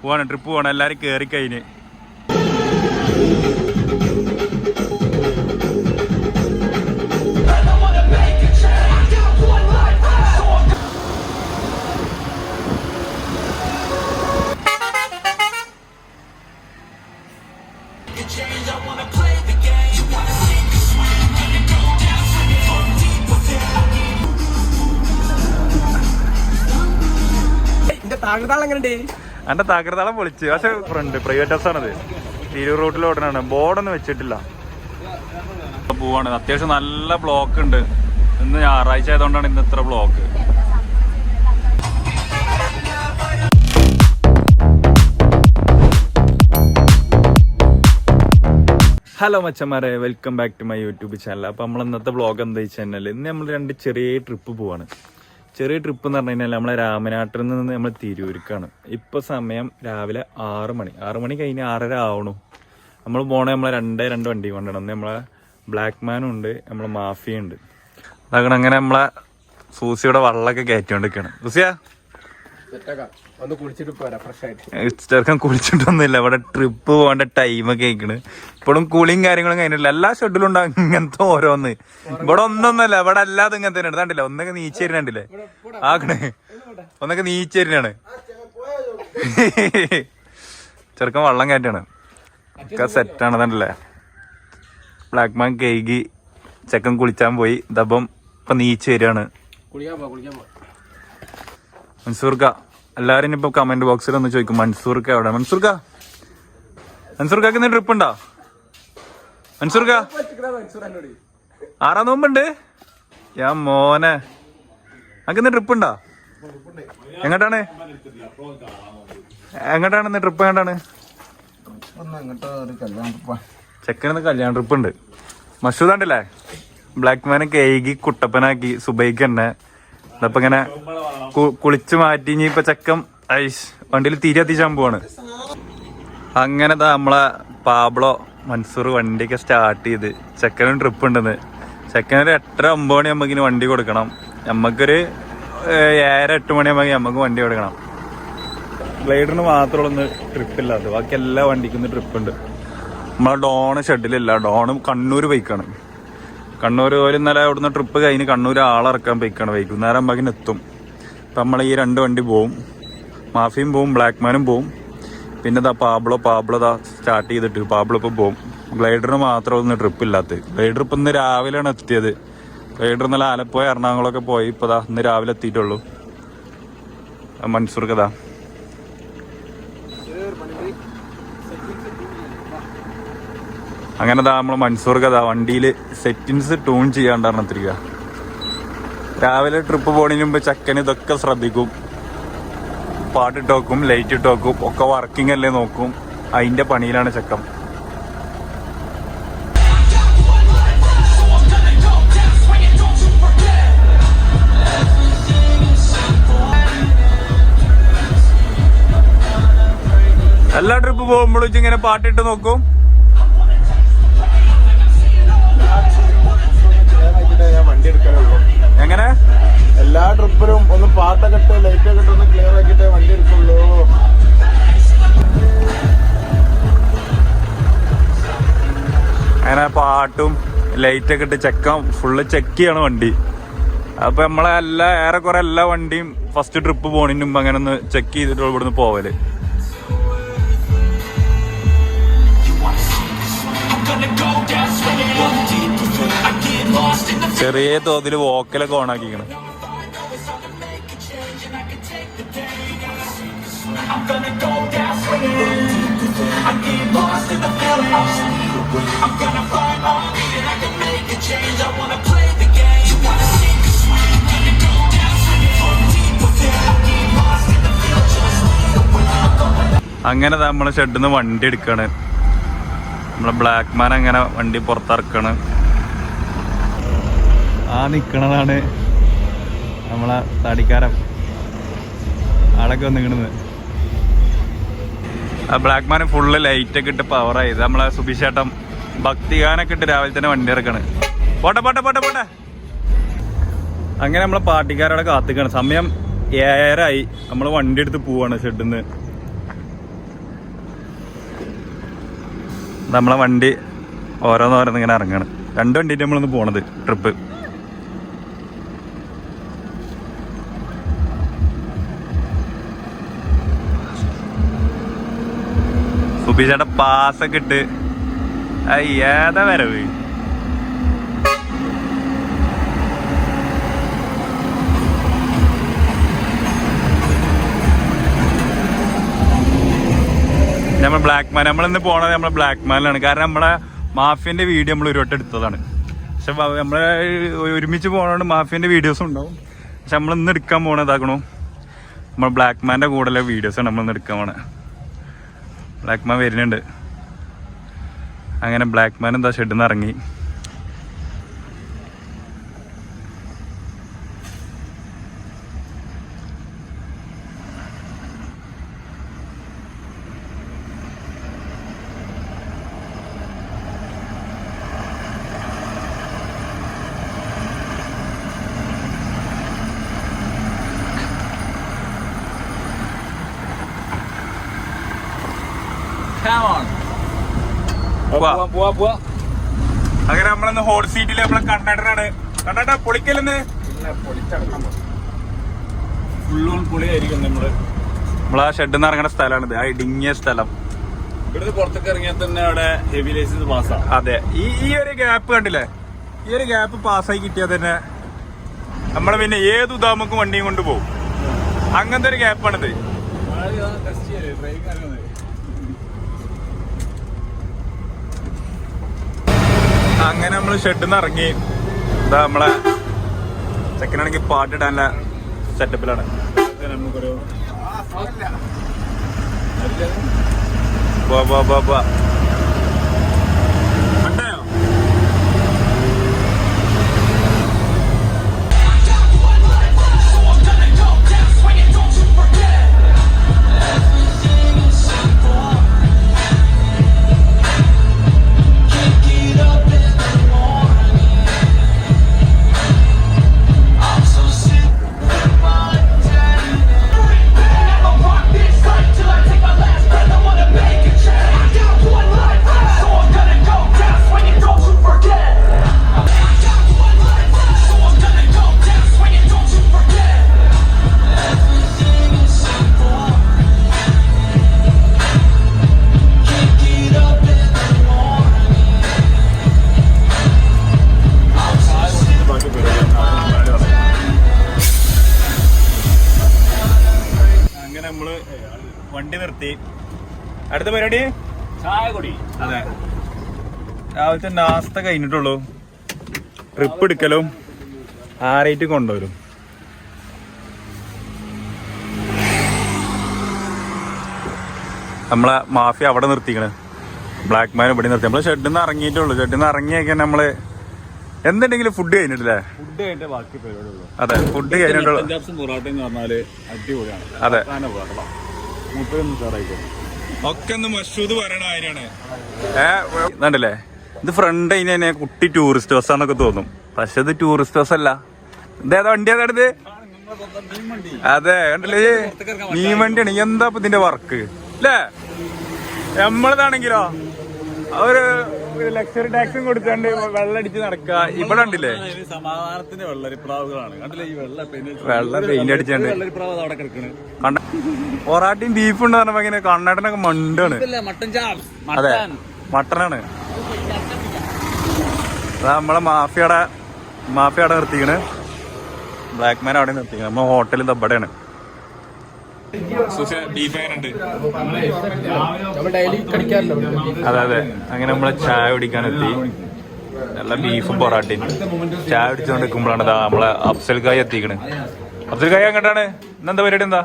പോവാണ്, ട്രിപ്പ് പോവാണ്. എല്ലാരും കേറി കഴിഞ്ഞ് എന്റെ താകൃതാളം പൊളിച്ച്. പക്ഷെ ഫ്രണ്ട് പ്രൈവറ്റ് ബസ്സാണത്, തിരൂർ റൂട്ടിൽ ഓടനാണ്. ബോർഡൊന്നും വെച്ചിട്ടില്ല. പോവാണ്. അത്യാവശ്യം നല്ല ബ്ലോക്ക് ഉണ്ട്. ഇന്ന് ഞായറാഴ്ച ആയതുകൊണ്ടാണ് ഇന്ന് ഇത്ര ബ്ലോക്ക്. ഹലോ മച്ചന്മാരെ, welcome back to my YouTube channel. അപ്പോൾ നമ്മൾ ഇന്നത്തെ വ്ളോഗ് എന്താ വെച്ച് കഴിഞ്ഞാൽ ഇന്ന് നമ്മൾ 2 ചെറിയ ട്രിപ്പ് പോവാണ്. ചെറിയ ട്രിപ്പ് എന്ന് പറഞ്ഞു കഴിഞ്ഞാൽ നമ്മളെ രാമനാട്ടിൽ നിന്ന് നമ്മൾ തിരൂർക്കാണ്. ഇപ്പോൾ സമയം രാവിലെ 6 മണി കഴിഞ്ഞ് 6:30 ആവണു. നമ്മൾ പോണേ നമ്മളെ രണ്ട് വണ്ടി കൊണ്ടുവരണം. നമ്മളെ ബ്ലാക്ക് മാനും ഉണ്ട്, നമ്മളെ മാഫിയ ഉണ്ട്. അതാണ് അങ്ങനെ നമ്മളെ സൂസിയുടെ വള്ളമൊക്കെ കയറ്റിക്കൊണ്ടിരിക്കുകയാണ്. സൂസിയ ചെറുക്കൻ കുളിച്ചിട്ടൊന്നുമില്ല. ഇവിടെ ട്രിപ്പ് പോകേണ്ട ടൈമൊക്കെ ആയിക്കണ്. ഇപ്പോഴും കുളിയും കാര്യങ്ങളും കഴിഞ്ഞിട്ടില്ല. എല്ലാ ഷെഡ്യൂളും ഉണ്ടാകും ഇങ്ങനത്തെ ഓരോന്ന്. ഇവിടെ ഒന്നൊന്നല്ല, ഇവിടെ അല്ലാതെ ഇങ്ങനത്തെ തന്നെ കണ്ടില്ല. ഒന്നൊക്കെ നീച്ചേരിനുണ്ടല്ലേ ആക്കണേ, ഒന്നൊക്കെ നീച്ചേരിനാണ്. ചെറുക്കൻ വള്ളം കയറ്റാണ്. ഒക്കെ സെറ്റാണ്. അതല്ലേ ബ്ലാക്ക് മാൻ കേകി ചെക്കൻ കുളിച്ചാൻ പോയി. ദപ്പം ഇപ്പൊ നീച്ചേരിയാണ്. മൻസൂർക്ക എല്ലാരും ഇനിയിപ്പോ കമന്റ് ബോക്സിൽ ഒന്ന് ചോദിക്കും മൻസൂർക്ക എവിടെ. മൻസൂർക്കാക്ക് ഇന്ന് ട്രിപ്പ് ഉണ്ടോ? മൻസൂർക്ക 6 നോമ്പുണ്ട്. ഞാൻ മോനെ അനക്ക് ഇന്ന് ട്രിപ്പ് ഉണ്ടോ? എങ്ങോട്ടാണ് ഇന്ന് ട്രിപ്പ്? എങ്ങോട്ടാണ്? ചെക്കനിന്ന് കല്യാണ ട്രിപ്പ് ഉണ്ട്. മഷൂദാണ്ടല്ലേ ബ്ലാക്ക് മാനെ കേകി കുട്ടപ്പനാക്കി സുബൈക്ക് തന്നെ. അതപ്പോ ഇങ്ങനെ കുളിച്ച് മാറ്റി ഇനി ഇപ്പൊ ചെക്കം ഐസ് വണ്ടിയിൽ തിരി എത്തിച്ചാൻ പോവാണ്. അങ്ങനെ നമ്മളെ പാബ്ലോ മൻസൂർ വണ്ടിയൊക്കെ സ്റ്റാർട്ട് ചെയ്ത് ചെക്കനും ട്രിപ്പ് ഉണ്ടെന്ന്. ചെക്കനൊരു 8:30-9 മണി നമ്മക്കിന് വണ്ടി കൊടുക്കണം. നമ്മക്കൊരു 7-8 മണിയാകുമ്പോൾ നമുക്ക് വണ്ടി കൊടുക്കണം. ഗ്ലൈഡറിന് മാത്രമുള്ള ട്രിപ്പില്ലാത്ത, ബാക്കി എല്ലാ വണ്ടിക്കും ട്രിപ്പ് ഉണ്ട്. നമ്മളെ ഡോണ് ഷെഡിലില്ല. ഡോണ് കണ്ണൂർ ബൈക്കാണ്. കണ്ണൂർ ഒരു ഇന്നലെ അവിടുന്ന് ട്രിപ്പ് കഴിഞ്ഞ് കണ്ണൂർ ആളിറക്കാൻ ബൈക്കാണ്. വൈകുന്നേരം ആകുമ്പോൾ എത്തും. അപ്പം നമ്മൾ ഈ 2 വണ്ടി പോവും. മാഫിയും പോവും, ബ്ലാക്ക് മാനും പോവും. പിന്നെ പാബ്ലോ സ്റ്റാർട്ട് ചെയ്തിട്ട് പാബ്ലോ ഇപ്പോൾ പോവും. ഗ്ലൈഡറിന് മാത്രം ഒന്ന് ട്രിപ്പ് ഇല്ലാത്തത്. ഗ്ലൈഡർ ഇപ്പം ഇന്ന് രാവിലെയാണ് എത്തിയത്. ഗ്ലൈഡർ ഇന്നലെ ആലപ്പുഴ എറണാകുളമൊക്കെ പോയി. ഇപ്പോൾ ഇന്ന് രാവിലെ എത്തിയിട്ടുള്ളൂ. മൻസൂർക്കതാ അങ്ങനെ നമ്മൾ മൻസൂർക്കതാ വണ്ടിയിൽ സെറ്റിങ്സ് ട്യൂൺ ചെയ്യാണ്ടാണെത്തിരിക്കുക. രാവിലെ ട്രിപ്പ് പോണതിന് മുമ്പ് ചെക്കൻ ഇതൊക്കെ ശ്രദ്ധിക്കും. പാട്ടിട്ട് നോക്കും, ലൈറ്റ് ഇട്ട് നോക്കും, ഒക്കെ വർക്കിംഗ് അല്ലേ നോക്കും. അതിന്റെ പണിയിലാണ് ചെക്കൻ. എല്ലാ ട്രിപ്പ് പോകുമ്പോഴും ഇങ്ങനെ പാട്ടിട്ട് നോക്കും. എങ്ങനെ എല്ലാ ട്രിപ്പിലും ഒന്ന് പാട്ടൊക്കെ ഇട്ട് ലൈറ്റൊക്കെ ഇട്ട് ഒന്ന് ക്ലിയർ ആക്കിയിട്ട് വണ്ടി എടുക്കുള്ളൂ. അങ്ങനെ പാട്ടും ലൈറ്റൊക്കെ ഇട്ട് ചെക്കാൻ ഫുള്ള് ചെക്ക് ചെയ്യണം വണ്ടി. അപ്പൊ നമ്മളെ ഏറെക്കുറെ എല്ലാ വണ്ടിയും ഫസ്റ്റ് ട്രിപ്പ് പോണതിന് മുമ്പ് അങ്ങനെ ഒന്ന് ചെക്ക് ചെയ്തിട്ട് ഇവിടുന്ന് പോവല്. ചെറിയ തോതിൽ വോക്കലൊക്കെ ഓണാക്കിക്കണം. അങ്ങനെ നമ്മളെ ഷെഡിൽ നിന്ന് വണ്ടി എടുക്കാണ്. നമ്മളെ ബ്ലാക്ക് മാൻ അങ്ങനെ വണ്ടി പുറത്തിറക്കാണ്. നിക്കണതാണ് നമ്മളെ തടിക്കാരൻ. ആളൊക്കെ വന്നിക്കണത് ആ ബ്ലാക്ക് മാൻ ഫുള്ള് ലൈറ്റൊക്കെ ഇട്ട് പവറായി. നമ്മളെ സുബിഷേട്ടൻ ഭക്തിഗാനൊക്കെ ഇട്ട് രാവിലെ തന്നെ വണ്ടി ഇറക്കാണ്. പോട്ടെ. അങ്ങനെ നമ്മളെ പാർട്ടിക്കാരവിടെ കാത്തിക്കാണ്. സമയം 7:30 ആയി. നമ്മൾ വണ്ടി എടുത്ത് പോവാണ് ഷെഡിൽ നിന്ന്. നമ്മളെ വണ്ടി ഓരോന്നോരോന്ന് ഇങ്ങനെ ഇറങ്ങാണ്. 2 വണ്ടിയിട്ട് നമ്മളൊന്ന് പോണത് ട്രിപ്പ്. സുബിച്ചേട്ട പാസ്സൊക്കെ ഇട്ട് ഏതാ വരവ്. നമ്മൾ ബ്ലാക്ക് മാൻ, നമ്മളിന്ന് പോണത് നമ്മളെ ബ്ലാക്ക് മാനിലാണ്. കാരണം നമ്മളെ മാഫിയന്റെ വീഡിയോ നമ്മൾ ഒരു വട്ടം എടുത്തതാണ്. പക്ഷെ നമ്മളെ ഒരുമിച്ച് പോകണോണ്ട് മാഫിയന്റെ വീഡിയോസും ഉണ്ടാവും. പക്ഷെ നമ്മളിന്ന് എടുക്കാൻ പോണതാക്കണു നമ്മൾ ബ്ലാക്ക് മാൻ്റെ കൂടെയുള്ള വീഡിയോസാണ് നമ്മളിന്ന് എടുക്കാൻ പോണേ. ബ്ലാക്ക് മാൻ വരുന്നുണ്ട്. അങ്ങനെ ബ്ലാക്ക് മാൻ എന്താ ഷെഡിൽ നിന്ന് ഇറങ്ങി. അങ്ങനെ നമ്മളിന്ന് ഹോട്ട് സീറ്റിൽ നമ്മളെ കണ്ടക്ടറാണ്. കണ്ടക്ടർ പൊളിക്കലെന്ന് ഫുള്ളോൺ പൊളിയായിരിക്കും. നമ്മളാ ഷെഡിൽ നിന്ന് ഇറങ്ങുന്ന സ്ഥലമാണിത്. ആ ഇടുങ്ങിയ സ്ഥലം. ഇവിടുന്ന് പുറത്തേക്ക് ഇറങ്ങിയാൽ തന്നെ അവിടെ ഹെവി ലൈസൻസ് പാസ്സാണ്. അതെ, ഈ ഒരു ഗ്യാപ്പ് കണ്ടില്ലേ? ഈ ഒരു ഗ്യാപ്പ് പാസ്സായി കിട്ടിയാൽ തന്നെ നമ്മളെ പിന്നെ ഏത് ഉദാമക്കും വണ്ടിയും കൊണ്ട് പോകും. അങ്ങനത്തെ ഒരു ഗ്യാപ്പാണിത്. അങ്ങനെ നമ്മള് ഷെഡിൽ നിന്ന് ഇറങ്ങി. ഇതാ നമ്മളെ ചെക്കനാണെങ്കിൽ പാട്ടിടാനുള്ള സെറ്റപ്പിലാണ്. നമുക്കൊരു വണ്ടി നിർത്തി. അടുത്ത പരിപാടി ചായ കുടി. അതെ, രാവിലത്തെ നാസ്ത കഴിഞ്ഞിട്ടുള്ളൂ. ട്രിപ്പ് എടുക്കലും ആരേറ്റ് കൊണ്ടുവരും. നമ്മളെ മാഫിയ അവിടെ നിർത്തിക്കണ്. ബ്ലാക്ക് മാൻ ഇവിടെ നിർത്തി. നമ്മള് ഷെഡിൽ നിന്ന് ഇറങ്ങിയിട്ടുള്ളൂ. ഷെഡിൽ നിന്ന് ഇറങ്ങിയൊക്കെ നമ്മള് എന്തുണ്ടെങ്കിലും ഫുഡ് കഴിഞ്ഞിട്ടില്ലേ? ഫുഡ് കഴിഞ്ഞിട്ട് ബാക്കി പരിപാടിയുള്ളൂ. അതെ, ഫുഡ് കഴിഞ്ഞിട്ടുള്ളൂ. പൊറോട്ട എന്ന് പറഞ്ഞാല് അടിപൊളിയാണ്. അതെ, ഒക്കെ ഒന്ന് മഷൂദ് പറയണ കാര്യമാണ്. കണ്ടില്ലേ, ഇത് ഫ്രണ്ട് അതിന് തന്നെ കുട്ടി ടൂറിസ്റ്റ് ബസ്സാന്നൊക്കെ തോന്നും. പക്ഷെ ഇത് ടൂറിസ്റ്റ് ബസ്സല്ല. ഇതേതാ വണ്ടി? ഏതാണിത്? അതെ, കണ്ടില്ലേ, മീൻ വണ്ടിയാണ്. എന്താ ഇപ്പൊ ഇതിന്റെ വർക്ക് അല്ലേ? നമ്മളതാണെങ്കിലോ ഒരു ലക്ഷറി ടാക്സും കൊടുക്കാണ്ട് വെള്ളടിച്ച് നടക്കുക. ഇവിടെ ഉണ്ടില്ലേ സമാധാനത്തിന്റെ വെള്ളരിപ്രാവുകളാണ്. കണ്ടില്ലേ ഈ വെള്ള പെയിന്റ് അടിച്ചാണ്ട് കണ്ട പൊറാട്ടയും ബീഫും ഉണ്ട് പറഞ്ഞപ്പോ ഇങ്ങനെ കണ്ണാട്ടനൊക്കെ മണ്ടാണ്. അതെ, മട്ടനാണ്. അതാ നമ്മളെ മാഫിയടെ നിർത്തിക്കണ്. ബ്ലാക്ക് മാൻ അവിടെ നിർത്തിക്കണ്. നമ്മളെ ഹോട്ടലിൽ ദബടയാണ്. അതെ അതെ, അങ്ങനെ നമ്മളെ ചായ കുടിക്കാനെത്തി. നല്ല ബീഫും പൊറാട്ടയും ചായ കുടിച്ചുകൊണ്ട് നിൽക്കുമ്പോഴാണ് നമ്മളെ അഫ്സൽ കായ് എത്തിക്കണ്. അഫ്സൽ കായ് അങ്ങോട്ടാണ്. ഇന്നെന്താ പരിപാടി? എന്താ?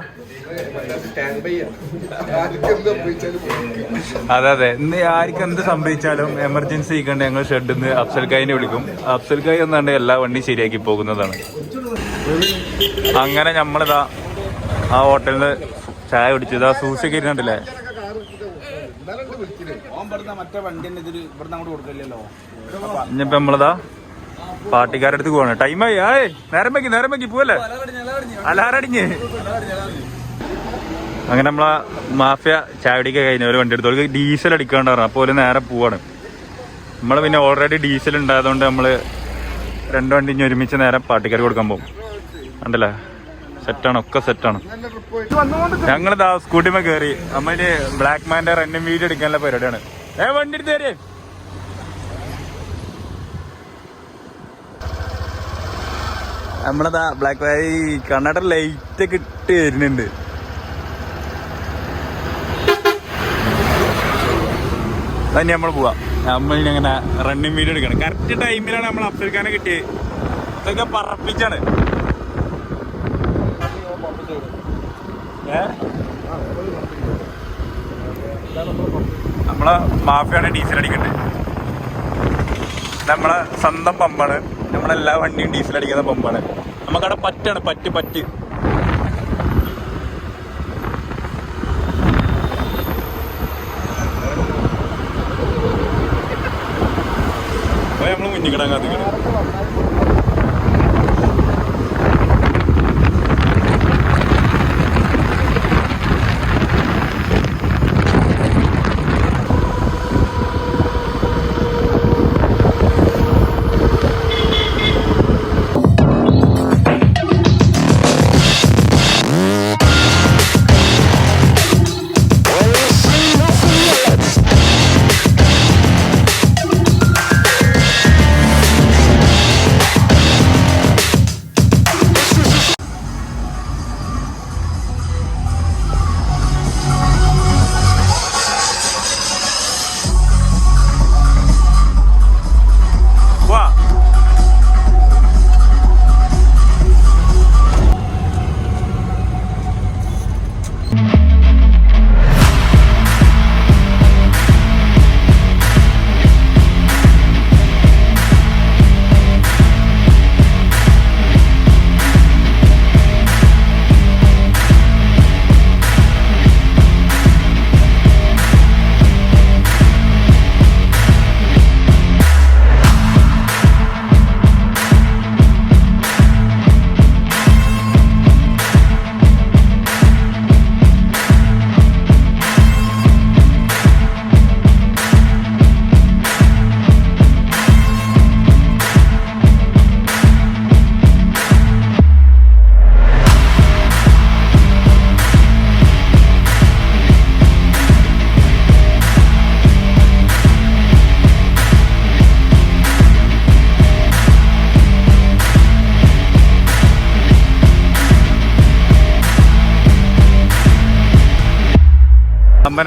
അതെ അതെ, ഇന്ന് ആർക്കും എന്ത് സംഭവിച്ചാലും എമർജൻസി ആയിക്കണ്ട് ഞങ്ങൾ ഷെഡിൽ നിന്ന് അഫ്സൽ കായിനെ വിളിക്കും. അഫ്സൽ കായ് എന്നാണ്ട് എല്ലാ വണ്ടിയും ശരിയാക്കി പോകുന്നതാണ്. അങ്ങനെ നമ്മളിതാ ആ ഹോട്ടലിന് ചായ കുടിച്ചതാ. സൂസിയൊക്കെ ഇരുന്നിട്ടില്ലേ? ഇനിയിപ്പോ നമ്മളിതാ പാർട്ടിക്കാരുടെ അടുത്ത് പോവാണ്. ടൈമായി. നേരം വെക്കി പോവല്ലേ? അലാറടിഞ്ഞ് അങ്ങനെ നമ്മളെ മാഫിയ ചാവടിക്ക് കഴിഞ്ഞ ഒരു വണ്ടി എടുത്തു, അവർക്ക് ഡീസൽ അടിക്കാണ്ട് പറഞ്ഞു. അപ്പോൾ ഒരു നേരെ പോവാണ്. നമ്മൾ പിന്നെ ഓൾറെഡി ഡീസൽ ഉണ്ടായതുകൊണ്ട് നമ്മൾ 2 വണ്ടി ഇനി ഒരുമിച്ച് നേരെ പാട്ടിക്കാർ കൊടുക്കാൻ പോകും. ഉണ്ടല്ലേ, സെറ്റാണ്, ഒക്കെ സെറ്റാണ്. ഞങ്ങളിതാ സ്കൂട്ടിമേ കയറി. അമ്മന് ബ്ലാക്ക് മാൻ്റെ റണ്ണിങ് വീഡിയോ എടുക്കാനുള്ള പരിപാടിയാണ്. വണ്ടി എടുത്ത് കയറിയേ. നമ്മളതാ ബ്ലാക്ക് വാരി കണ്ണട ലൈറ്റ് ഒക്കെ ഇട്ട് വരുന്നുണ്ട്. തന്നെ നമ്മൾ പോവാം. നമ്മളിങ്ങനെ റണ്ണിങ് വീഡിയോ എടുക്കണം. കറക്റ്റ് ടൈമിലാണ് നമ്മൾ അഫ്രിക്കാനെ കിട്ടിയത്. ഇതൊക്കെ പറപ്പിച്ചാണ്. നമ്മളെ മാഫിയാണ് ഡീസൽ അടിക്കണ്ടേ. നമ്മളെ സ്വന്തം പമ്പാണ്. നമ്മളെല്ലാ വണ്ടിയും ഡീസൽ അടിക്കുന്ന പമ്പാണ്. നമുക്കവിടെ പറ്റാണ്, പറ്റ് നമ്മള് മുന്നിക്കിടാൻ കാത്തിക്കണം.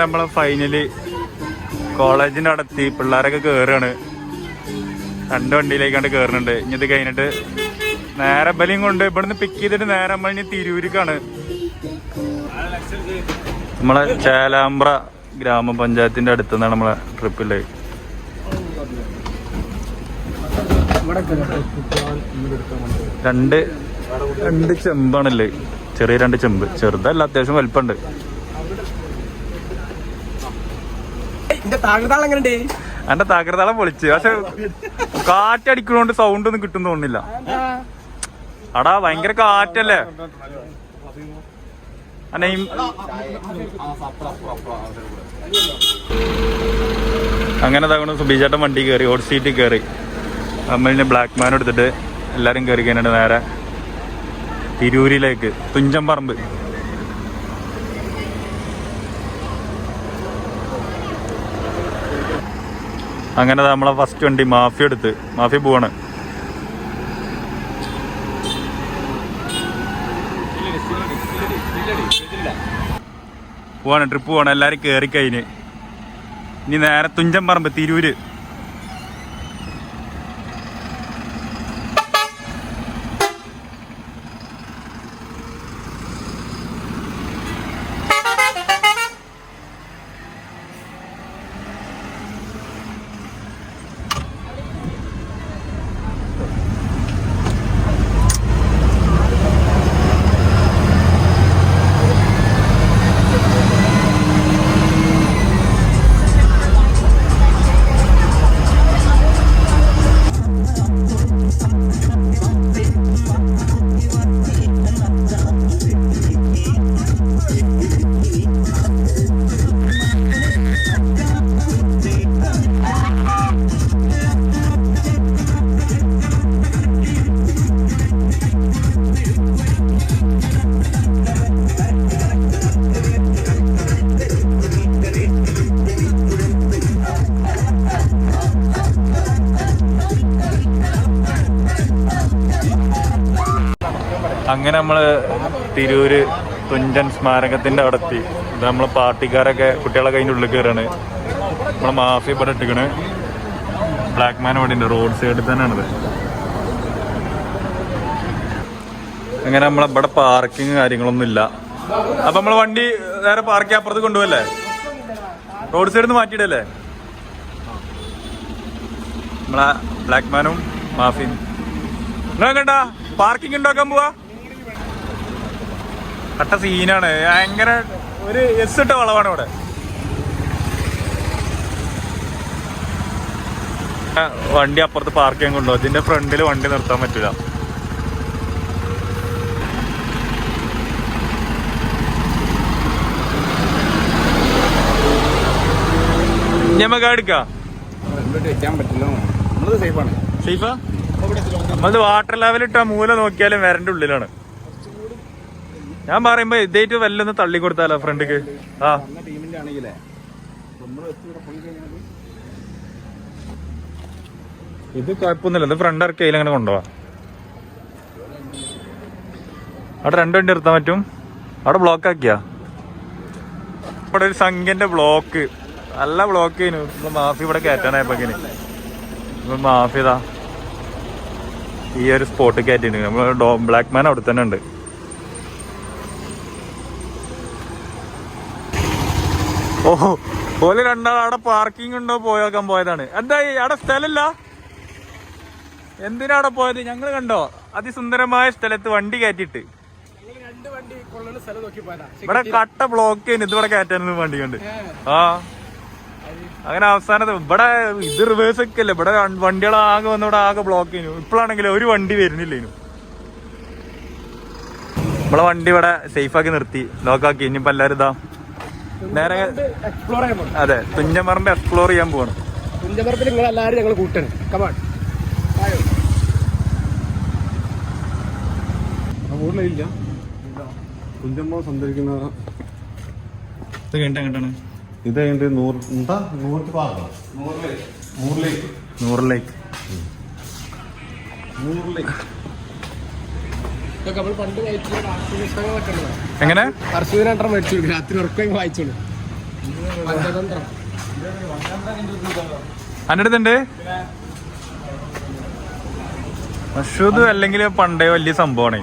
നമ്മളെ ഫൈനല് കോളേജിന്റെ അടുത്ത് പിള്ളേരൊക്കെ കേറാണ്. 2 വണ്ടിയിലേക്കാണ്ട് കേറുന്നുണ്ട്. ഇനി ഇത് കഴിഞ്ഞിട്ട് നേരെ ബലിയും കൊണ്ട് ഇവിടുന്ന് പിക്ക് ചെയ്തിട്ട് നേരെ നമ്മൾ ഇനി തിരൂരിക്കാണ്. നമ്മളെ ചേലാമ്പ്ര ഗ്രാമപഞ്ചായത്തിന്റെ അടുത്തുനിന്നാണ് നമ്മളെ ട്രിപ്പില്. രണ്ട് ചെമ്പാണല്ലേ, ചെറിയ 2 ചെമ്പ്. ചെറുതല്ല, അത്യാവശ്യം വലിപ്പമുണ്ട്. എന്റെ തകർത്താളം പൊളിച്ച്. പക്ഷെ കാറ്റടിക്കണോണ്ട് സൗണ്ട് ഒന്നും കിട്ടും തോന്നുന്നില്ല. അടാ ഭയങ്കര കാറ്റല്ലേ. അങ്ങനെ തകണ സുബീചേട്ടൻ വണ്ടി കയറി, ഓട് സീറ്റിൽ കയറി. നമ്മളിന് ബ്ലാക്ക് മാൻ എടുത്തിട്ട് എല്ലാരും കയറി കഴിഞ്ഞിട്ട് നേരെ തിരൂരിലേക്ക്, തുഞ്ചംപറമ്പ്. അങ്ങനെ നമ്മളെ ഫസ്റ്റ് വണ്ടി മാഫിയ എടുത്ത് മാഫിയ പോവാണ്. ട്രിപ്പ് പോവാണ്. എല്ലാരും കേറി കഴിഞ്ഞ് ഇനി നേരെ തുഞ്ചംപറമ്പ് തിരൂര്. അങ്ങനെ നമ്മള് തിരൂര് തുഞ്ചൻ സ്മാരകത്തിന്റെ അവിടെ എത്തി. ഇത് നമ്മള് പാർട്ടിക്കാരൊക്കെ കുട്ടികളെ കഴിഞ്ഞ ഉള്ളിൽ കയറാണ്. നമ്മളെ മാഫി ഇവിടെ ഇട്ടിക്കണ്. ബ്ലാക്ക് മാൻ ഇവിടെ ഉണ്ട്, റോഡ് സൈഡിൽ തന്നെയാണിത്. അങ്ങനെ നമ്മളെ ഇവിടെ പാർക്കിങ് കാര്യങ്ങളൊന്നും ഇല്ല. അപ്പൊ നമ്മള് വണ്ടി നേരെ പാർക്ക് അപ്പുറത്ത് കൊണ്ടുപോകല്ലേ, റോഡ് സൈഡിൽ നിന്ന് മാറ്റിയിടല്ലേ. നമ്മളെ ബ്ലാക്ക് മാനും മാഫിയും കേട്ടാ പാർക്കിംഗ് ഉണ്ടാക്കാൻ പോവാ. കട്ട സീനാണ്, ഭയങ്കര ഒരു എസ് ഇട്ട വളവാണ് ഇവിടെ. വണ്ടി അപ്പുറത്ത് പാർക്ക് ചെയ്യാൻ കൊണ്ടുപോകും. ഇതിന്റെ ഫ്രണ്ടിൽ വണ്ടി നിർത്താൻ പറ്റില്ല. ഞമ്മക്ക് എടുക്കാം. സേഫാ? നമ്മളത് വാട്ടർ ലെവൽ ഇട്ടാ മൂല നോക്കിയാലും വരന്റെ ഉള്ളിലാണ്. ഞാൻ പറയുമ്പോ ഇതേറ്റ് വല്ലൊന്ന് തള്ളി കൊടുത്താലോ ഫ്രണ്ടിക്ക്. ആ ഇത് കുഴപ്പമൊന്നുമില്ല, ഇത് ഫ്രണ്ട് ഇറക്കിയിൽ അങ്ങനെ കൊണ്ടുപോവാ. അവിടെ 2 വണ്ടി നിർത്താൻ പറ്റും. അവിടെ ബ്ലോക്ക് ആക്കിയാ. ഇവിടെ ഒരു സംഖ്യന്റെ ബ്ലോക്ക്, നല്ല ബ്ലോക്ക് ചെയ്യുന്നു. മാഫി ഇവിടെ കയറ്റാനായപ്പോക്കിന് മാഫി ഇതാ ഈ ഒരു സ്പോട്ട് കയറ്റിട്ടുണ്ട്. നമ്മള് ബ്ലാക്ക് മാൻ അവിടെ തന്നെ ഉണ്ട്. ഓഹോ, ഓല് രണ്ടാൾ അവിടെ പാർക്കിംഗ് ഉണ്ടോ പോയേക്കാൻ പോയതാണ്. എന്തായി അവിടെ സ്ഥലമില്ല? എന്തിനാ അവിടെ പോയത്? ഞങ്ങള് കണ്ടോ അതിസുന്ദരമായ സ്ഥലത്ത് വണ്ടി കയറ്റിട്ട് ഇവിടെ കട്ട ബ്ലോക്ക് ചെയ്യുന്നു. ഇതിവിടെ കയറ്റാനൊന്നും വണ്ടി കണ്ട്. ആ അങ്ങനെ അവസാനത്തെ ഇവിടെ ഇത് റിവേഴ്സ് ഒക്കെ അല്ലേ, ഇവിടെ വണ്ടികളാകെ വന്ന് ഇവിടെ ആകെ ബ്ലോക്ക് ചെയ്യുന്നു. ഇപ്പോഴാണെങ്കിലും ഒരു വണ്ടി വരുന്നില്ലേനു. നമ്മളെ വണ്ടി ഇവിടെ സേഫ് ആക്കി നിർത്തി, ലോക്കാക്കി. ഇനിയിപ്പോ എല്ലാരും ഇതാ നേരെ അതെ തുഞ്ചമറിന്റെ എക്സ്പ്ലോർ ചെയ്യാൻ പോവാണ്. തുഞ്ചമറത്തിൽ നിങ്ങൾ എല്ലാവരും ഞങ്ങൾ കൂട്ടാണ്. കമാൺ ഊരിലില്ല തുഞ്ചമ്മ സഞ്ചരിക്കുന്ന ഇത് കഴിഞ്ഞിട്ട് എങ്ങോട്ടാണ്? ഇത് കഴിഞ്ഞിട്ട് നൂറിലേക്ക് നമ്മൾ പണ്ട് വായിച്ചുള്ള പുസ്തകങ്ങളൊക്കെ ഉണ്ടോ? എങ്ങനെ അർശൂരണ്ടം മേടിച്ചു കൊടുക്കും, രാത്രി ഉറക്കം വായിച്ചോളൂ. പഞ്ചതന്ത്രം അന്നടുത്തുണ്ട്. മഷൂദ് അല്ലെങ്കിൽ പണ്ടേ വലിയ സംഭവമാണ്.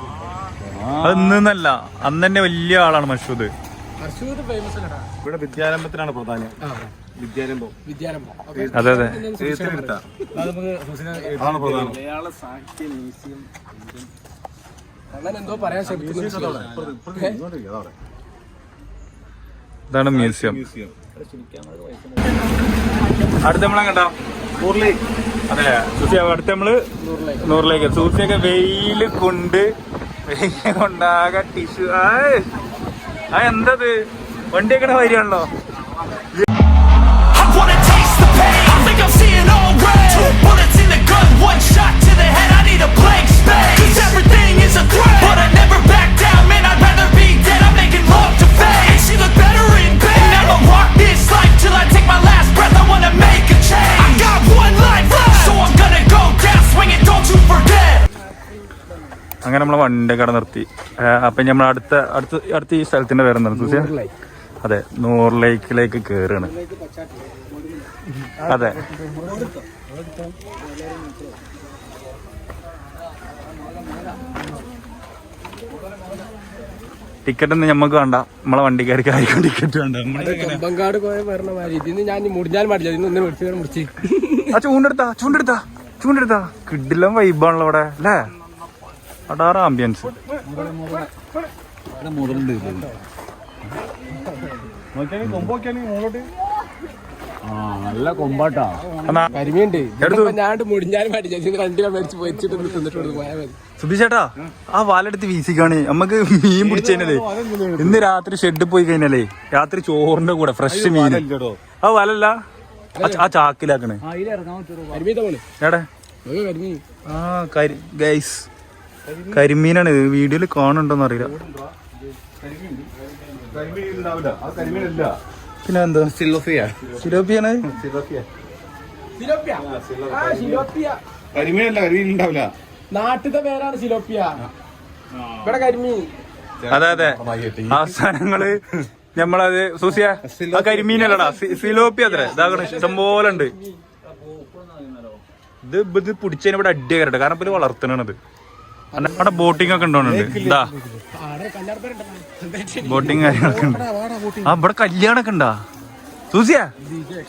അത് ഇന്നല്ല, അന്ന് തന്നെ വലിയ ആളാണ് മഷൂദ്. അർശൂര് ഫേമസ് അല്ലടാ. ഇവിടെ വിദ്യാരംഭത്തിനാണ് പ്രധാനം. വിദ്യാരംഭം അതെ അതെ. അതാണ് പ്രധാനം. മലയാള സാഹിത്യ മ്യൂസിയം അങ്ങനെ എന്തോ പറയാൻ ശ്രമിക്കുന്നു. ഇതാണ് മ്യൂസിയം. അടുത്ത നമ്മളെ കണ്ടോ അതെ സൂഫിയ. അടുത്ത നമ്മള് നൂറിലേക്ക്. സൂഫിയൊക്കെ വെയില് കൊണ്ടാകെ ടിഷ്യൂ. ആ എന്തത് വണ്ടിയൊക്കെ വരികയാണല്ലോ. അങ്ങനെ നമ്മളെ വണ്ടിയൊക്കെ അവിടെ നിർത്തി. അപ്പൊ നമ്മൾ അടുത്ത ഈ സ്ഥലത്തിന്റെ പേരെന്താണ് സൂസിയ? അതെ, നൂറിലേക്കിലേക്ക് കേറാണ്. അതെ ടിക്കറ്റ് ഒന്നും ഞമ്മക്ക് വേണ്ട, നമ്മളെ വണ്ടിക്കാർക്ക് ആയിരിക്കും ടിക്കറ്റ് വേണ്ട. കൊമ്പങ്കാട് പോയ പറഞ്ഞ മാതിരി ഇതിന്ന് ഞാൻ മുടിഞ്ഞാൽ പാടില്ല, ഇന്ന് മുടിച്ച് ആ ചൂണ്ടെടുത്താ കിഡിലും വൈബാണല്ലോ ഇവിടെ അല്ലേ. അടാറ് ആംബിയൻസ്. നല്ല കൊമ്പാട്ടാ. കരിമീണ്ട്. ഞാൻ മുടിഞ്ഞാലും പാടില്ല, വണ്ടി മേടിച്ച് പോയിച്ചിട്ട് തിന്നിട്ട് പോയാൽ മതി. സുധീഷേട്ടാ ആ വാലെടുത്ത് വീസിക്കാണ്. നമുക്ക് മീൻ പിടിച്ചതിനല്ലേ ഇന്ന് രാത്രി ഷെഡിൽ പോയി കഴിഞ്ഞാലേ രാത്രി ചോറിന്റെ കൂടെ ഫ്രഷ് മീൻ. ആ വലല്ല, ആ ചാക്കിലാക്കണേ. എടെ ആ ഗൈസ് കരിമീനാണ്. വീഡിയോയിൽ കാണുന്നുണ്ടോന്ന് അറിയില്ല. പിന്നെ എന്താ സിലോപ്പിയാണ്? കരിമീനല്ല, കരിമീൻ ഉണ്ടാവില്ല. നാട്ടിലത്തെ പേരാണ് സിലോപ്പിയ. ഇവിടെ കരിമീൻ. അതെ അതെ, അവസാനങ്ങള് നമ്മളത് സൂസിയ ആ കരിമീനല്ലടാ, സിലോപ്പി അത്ര ഇതാകണ ഇഷ്ടംപോലെ ഉണ്ട്. ഇത് പിടിച്ചതിന് ഇവിടെ അടിയ കരട്ടെ, കാരണം ഇപ്പൊ വളർത്തണത്. അവിടെ ബോട്ടിംഗ് ഒക്കെ ഉണ്ടോന്നുണ്ട്. ഇതാ ബോട്ടിങ് കാര്യങ്ങളൊക്കെ ഉണ്ട്. ആ ഇവിടെ കല്യാണൊക്കെ ഉണ്ടാ സൂസിയ,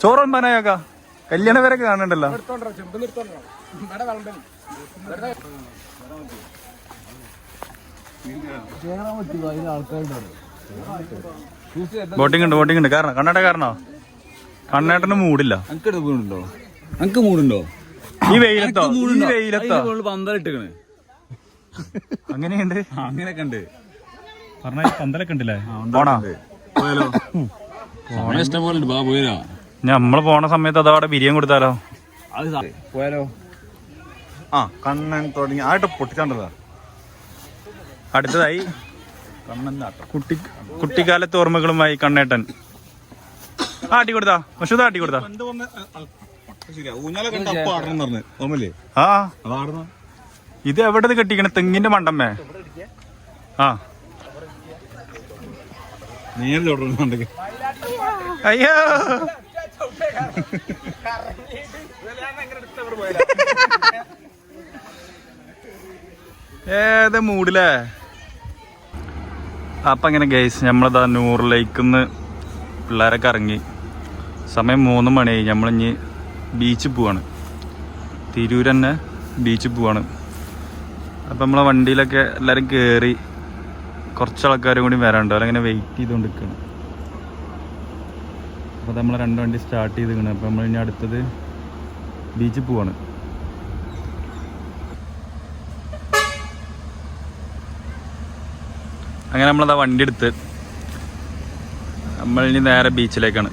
ചോറൻ പനായൊക്കെ കല്യാണം വരെ കാണണ്ടല്ലോ. ബോട്ടിംഗ് ഉണ്ട്, ബോട്ടിംഗ് ഉണ്ട്. കാരണം കണ്ണേട്ട കാരണോ? കണ്ണേട്ടന് മൂടില്ല. അനക്ക് മൂടുണ്ടോ? ഈ വെയിലത്തോ? ഈ വെയിലത്തോ പന്തലിട്ടേക്കണ്. അങ്ങനെയുണ്ട്, അങ്ങനെയൊക്കെ ഉണ്ട് പറഞ്ഞ പന്തലൊക്കെ ഉണ്ടല്ലേ. പോണോ? ഇഷ്ടം പോലെ ഉണ്ട്. പോയാലോ? നമ്മള് പോണ സമയത്ത് അതവിടെ ബിരിയാണി കൊടുത്താലോ? പോയാലോ? ആ കണ്ണൻ തുടങ്ങി ആയിട്ട് പൊട്ടിച്ചാണ്ടല്ലോ. അടുത്തതായി കുട്ടിക്കാലത്ത് ഓർമ്മകളുമായി കണ്ണേട്ടൻ. ആട്ടി കൊടുത്താ മഷൂദ, ആട്ടി കൊടുത്താ. ആ ഇത് എവിടെ കെട്ടിക്കണ? തെങ്ങിന്റെ മണ്ടമ്മേ. ആ അയ്യോ ഏത് മൂടിലേ. അപ്പൊ അങ്ങനെ ഗൈസ്, നമ്മളതാ നൂറിലേക്കുന്ന് പിള്ളേരൊക്കെ ഇറങ്ങി. സമയം 3 മണിയായി. നമ്മളിഞ്ഞ് ബീച്ചിൽ പോവാണ്. തിരൂർ തന്നെ ബീച്ചിൽ പോവാണ്. അപ്പം നമ്മളെ വണ്ടിയിലൊക്കെ എല്ലാവരും കയറി. കുറച്ച് ആൾക്കാരും കൂടി വരാനുണ്ട്. അവരങ്ങനെ വെയിറ്റ് ചെയ്തുകൊണ്ട് നിൽക്കണം. അപ്പോൾ നമ്മൾ 2 വണ്ടി സ്റ്റാർട്ട് ചെയ്തിരിക്കണം. അപ്പോൾ നമ്മൾ ഇനി അടുത്തത് ബീച്ചിൽ പോവാണ്. അങ്ങനെ നമ്മളതാ വണ്ടി എടുത്ത് നമ്മളിനി നേരെ ബീച്ചിലേക്കാണ്.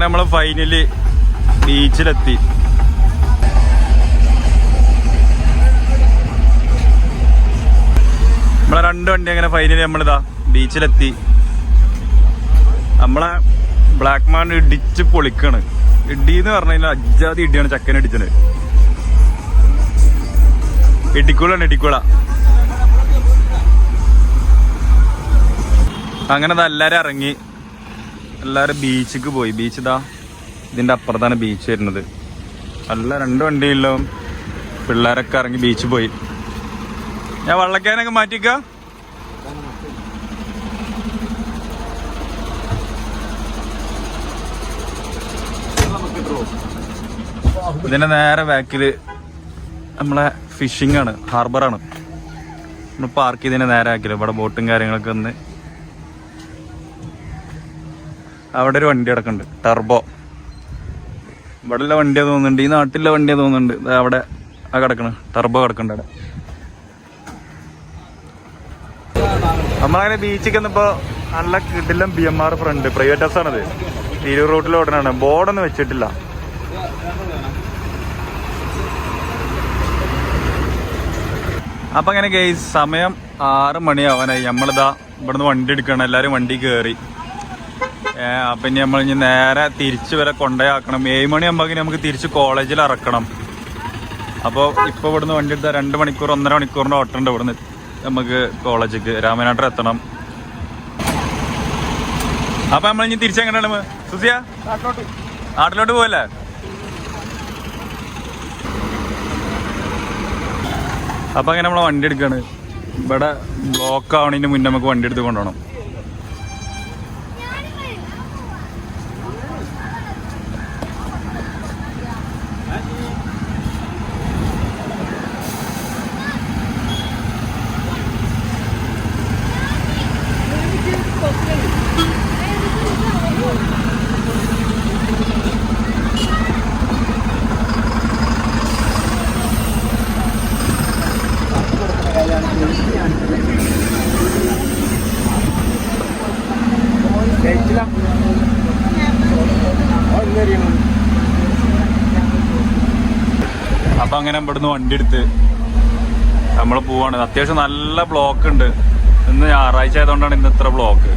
നമ്മൾ ഫൈനലി ബീച്ചിലെത്തി. നമ്മളെ 2 വണ്ടി അങ്ങനെ ഫൈനലി നമ്മളിതാ ബീച്ചിലെത്തി. നമ്മളെ ബ്ലാക്ക് മാൻ ഇടിച്ച് പൊളിക്കാണ്. ഇടിന്ന് പറഞ്ഞു കഴിഞ്ഞാൽ അജാതി ഇടിയാണ് ചക്കൻ ഇടിച്ചത്. ഇടിക്കുളാണ്, ഇടിക്കുള. അങ്ങനെ എല്ലാരും ഇറങ്ങി, എല്ലാവരും ബീച്ചിക്ക് പോയി. ബീച്ച് ഇതാ ഇതിൻ്റെ അപ്പുറത്താണ് ബീച്ച് വരുന്നത്. നല്ല 2 വണ്ടിയിലും പിള്ളേരൊക്കെ ഇറങ്ങി ബീച്ചിൽ പോയി. ഞാൻ വള്ളക്കാനൊക്കെ മാറ്റിക്ക. ഇതിൻ്റെ നേരെ ബാക്കിൽ നമ്മളെ ഫിഷിംഗ് ആണ്, ഹാർബറാണ്. നമ്മൾ പാർക്ക് ചെയ്തതിനെ നേരെ ആക്കില്ല. ഇവിടെ ബോട്ടും കാര്യങ്ങളൊക്കെ ഒന്ന്. അവിടെ ഒരു വണ്ടി കിടക്കുന്നുണ്ട്, ടർബോ. ഇവിടെ ഉള്ള വണ്ടിയാ തോന്നുന്നുണ്ട്, ഈ നാട്ടിലെ വണ്ടിയാ തോന്നുന്നുണ്ട്. അവിടെ ആ കിടക്കണ് ടർബോ കിടക്കുന്നുണ്ട് അവിടെ. നമ്മളങ്ങനെ ബീച്ചിൽ വന്നപ്പോ നല്ല കിട്ടില്ല. BMR ഫ്രണ്ട് പ്രൈവറ്റ് ബസ്സാണത്, തിരൂർ റൂട്ടിൽ ഓടനാണ്. ബോർഡൊന്നും വെച്ചിട്ടില്ല. അപ്പൊ അങ്ങനെ ഗൈസ് സമയം 6 മണിയാവാനായി. നമ്മളിതാ ഇവിടുന്ന് വണ്ടി എടുക്കണം. എല്ലാരും വണ്ടി കയറി. അപ്പൊ ഇനി നമ്മൾ ഇനി നേരെ തിരിച്ച് വരെ കൊണ്ടയാക്കണം. 7 മണിയാകുമ്പോൾ നമുക്ക് തിരിച്ച് കോളേജിൽ ഇറക്കണം. അപ്പോൾ ഇപ്പോൾ ഇവിടുന്ന് വണ്ടി എടുത്താൽ 2 മണിക്കൂർ 1.5 മണിക്കൂറിൻ്റെ ഓട്ടമുണ്ട് ഇവിടുന്ന് നമുക്ക് കോളേജിലേക്ക് രാമനാട്ടർ എത്തണം. അപ്പൊ നമ്മൾ ഇനി തിരിച്ചെങ്ങനെയാണ് സുസിയ? നാട്ടിലോട്ട് പോവല്ലേ? അപ്പൊ അങ്ങനെ നമ്മളെ വണ്ടി എടുക്കാണ്. ഇവിടെ ബ്ലോക്ക് ആവണതിന് മുന്നേ നമുക്ക് വണ്ടി എടുത്ത് കൊണ്ടുപോകണം. അപ്പൊ അങ്ങനെ ഇവിടുന്ന് വണ്ടി എടുത്ത് നമ്മൾ പോവാണ്. അത്യാവശ്യം നല്ല ബ്ലോക്ക് ഉണ്ട്. ഇന്ന് ഞായറാഴ്ച ആയതുകൊണ്ടാണ് ഇന്ന് ഇത്ര ബ്ലോക്ക്.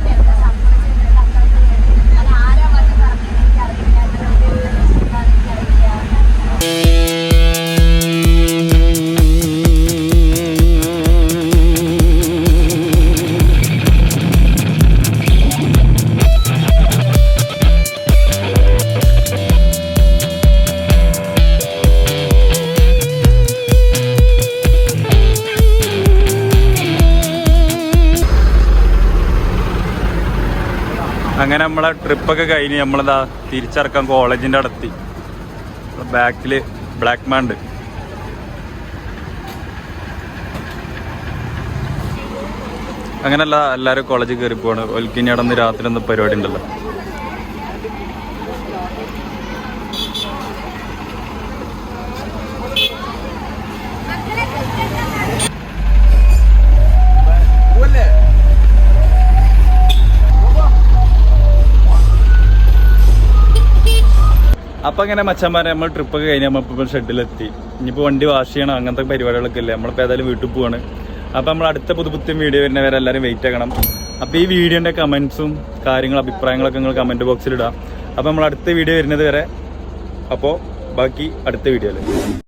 അങ്ങനെ നമ്മളെ ട്രിപ്പൊക്കെ കഴിഞ്ഞ് നമ്മളിതാ തിരിച്ചിറക്കാൻ കോളേജിൻ്റെ അടുത്ത്. ബാക്കില് ബ്ലാക്ക് മാൻ ഉണ്ട്. അങ്ങനെയല്ല, എല്ലാവരും കോളേജിൽ കയറി പോവാണ്. ഒൽക്കിനി അടന്ന് രാത്രി ഒന്ന് പരിപാടി ഉണ്ടല്ലോ. അപ്പൊ അങ്ങനെ മച്ചാന്മാരെ നമ്മൾ ട്രിപ്പൊക്കെ കഴിഞ്ഞ് നമ്മളിപ്പോൾ ഷെഡിലെത്തി. ഇനിയിപ്പോൾ വണ്ടി വാഷ് ചെയ്യണം, അങ്ങനത്തെ പരിപാടികളൊക്കെ ഇല്ലേ. നമ്മളിപ്പോൾ ഏതായാലും വീട്ടിൽ പോവാണ്. അപ്പോൾ നമ്മൾ അടുത്ത പുതുപുത്തൻ വീഡിയോ വരുന്നവരെ എല്ലാവരും വെയിറ്റ് ആക്കണം. അപ്പോൾ ഈ വീഡിയോൻ്റെ കമൻസും കാര്യങ്ങളും അഭിപ്രായങ്ങളൊക്കെ നിങ്ങൾ കമൻറ്റ് ബോക്സിൽ ഇടാം. അപ്പോൾ നമ്മൾ അടുത്ത വീഡിയോ വരുന്നത് വരെ, അപ്പോൾ ബാക്കി അടുത്ത വീഡിയോയിൽ.